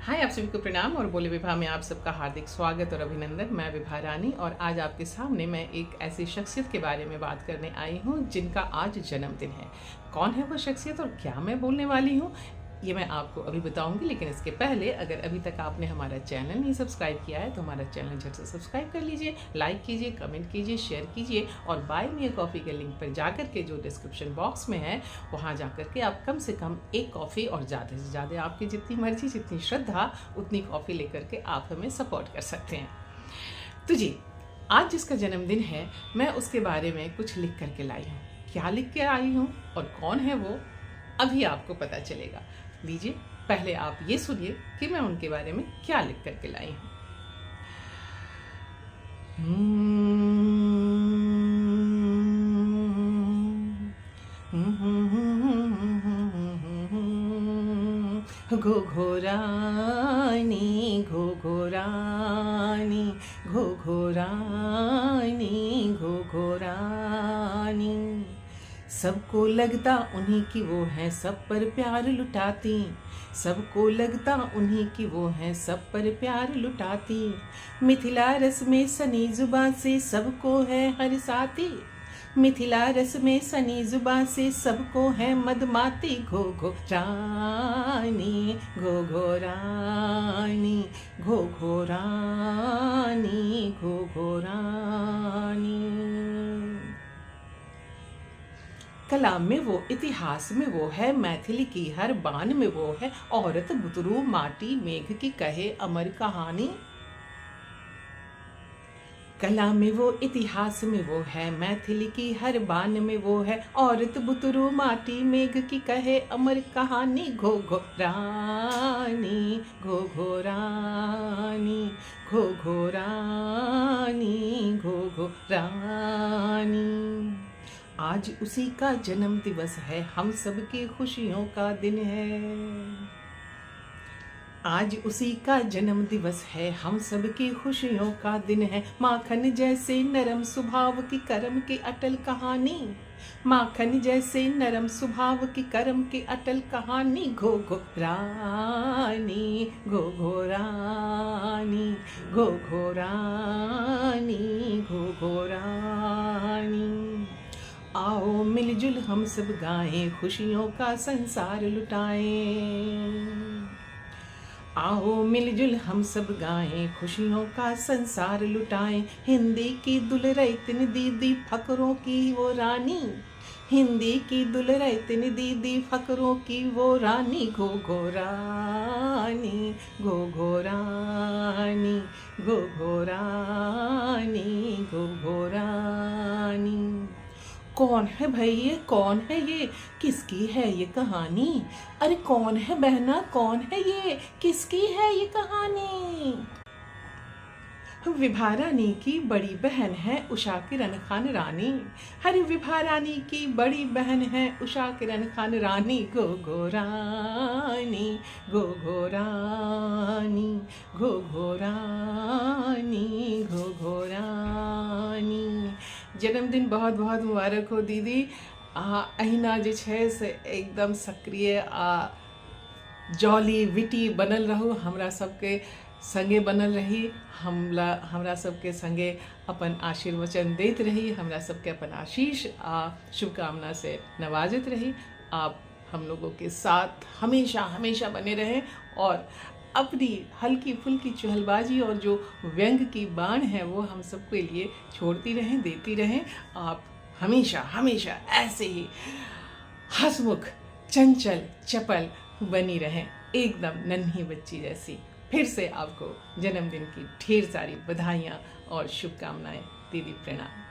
हाय, आप सभी को प्रणाम और बोले विभा में आप सबका हार्दिक स्वागत और अभिनंदन। मैं विभा रानी और आज आपके सामने मैं एक ऐसी शख्सियत के बारे में बात करने आई हूँ जिनका आज जन्मदिन है। कौन है वो शख्सियत और क्या मैं बोलने वाली हूँ ये मैं आपको अभी बताऊंगी, लेकिन इसके पहले अगर अभी तक आपने हमारा चैनल नहीं सब्सक्राइब किया है तो हमारा चैनल झट से सब्सक्राइब कर लीजिए, लाइक कीजिए, कमेंट कीजिए, शेयर कीजिए और बाय मी अ कॉफ़ी के लिंक पर जाकर के जो डिस्क्रिप्शन बॉक्स में है वहाँ जाकर के आप कम से कम एक कॉफ़ी और ज़्यादा से ज़्यादा आपकी जितनी मर्जी, जितनी श्रद्धा उतनी कॉफ़ी लेकर के आप हमें सपोर्ट कर सकते हैं। तो जी, आज जिसका जन्मदिन है मैं उसके बारे में कुछ लिख करके लाई हूँ। क्या लिख के आई हूँ और कौन है वो अभी आपको पता चलेगा। लीजिए, पहले आप ये सुनिए कि मैं उनके बारे में क्या लिख करके लाई हूँ। घोघोरानी घोघोरानी घोघोरानी घोघोरानी, सबको लगता उन्हीं की वो है, सब पर प्यार लुटाती। सबको लगता उन्हीं की वो है, सब पर प्यार लुटाती। मिथिला रस में सनी जुबान से सबको है हर साथी। मिथिला रस में सनी जुबान से सबको है मदमाती। घोघो रानी घोघो रानी घोघो रानी घोघो रानी। कला में वो, इतिहास में वो है, मैथिली की हर बान में वो है। औरत बुतरू माटी मेघ की कहे अमर कहानी। कला में वो, इतिहास में वो है, मैथिली की हर बान में वो है। औरत बुतरू माटी मेघ की कहे अमर कहानी। घोघो रानी घोघो रानी घोघो रानी घोघो रानी। आज उसी का जन्म दिवस है, हम सबकी खुशियों का दिन है। आज उसी का जन्म दिवस है, हम सबकी खुशियों का दिन है। माखन जैसे नरम स्वभाव की कर्म की अटल कहानी। माखन जैसे नरम स्वभाव की कर्म की अटल कहानी। घोघो रानी घोघो रानी घोघो रानी घोघो रानी। आओ मिलजुल हम सब गाएं, खुशियों का संसार लुटाएं। आओ मिलजुल हम सब गाएं, खुशियों का संसार लुटाएं। हिंदी की दुलरैतन दीदी फकरों की वो रानी। हिंदी की दुलरैतन दीदी फकरों की वो रानी। घोघो रानी घोघो रानी घोघो रानी घोघो रानी। कौन है भाई ये, कौन है ये, किसकी है ये कहानी। अरे कौन है बहना, कौन है ये, किसकी है ये कहानी। विभा रानी की बड़ी बहन है उषा किरण खान रानी। हरे विभा रानी की बड़ी बहन है उषा किरण खान रानी। घोघो रानी घोघो रानी घोघो रानी घोघो रानी। जन्मदिन बहुत बहुत मुबारक हो दीदी। अहिना जे छै से एकदम सक्रिय जॉली विटी बनल रहू, हमरा सबके संगे बनल रही, हमरा सबके संगे अपन आशीर्वचन देत रही, हमरा सबके अपन आशीष शुभकामना से नवाजत रही। आप हम लोगों के साथ हमेशा हमेशा बने रहें और अपनी हल्की फुल्की चुहलबाजी और जो व्यंग की बाण है वो हम सबके लिए छोड़ती रहें, देती रहें। आप हमेशा हमेशा ऐसे ही हंसमुख, चंचल, चपल बनी रहें, एकदम नन्ही बच्ची जैसी। फिर से आपको जन्मदिन की ढेर सारी बधाइयाँ और शुभकामनाएं। दीदी प्रणाम।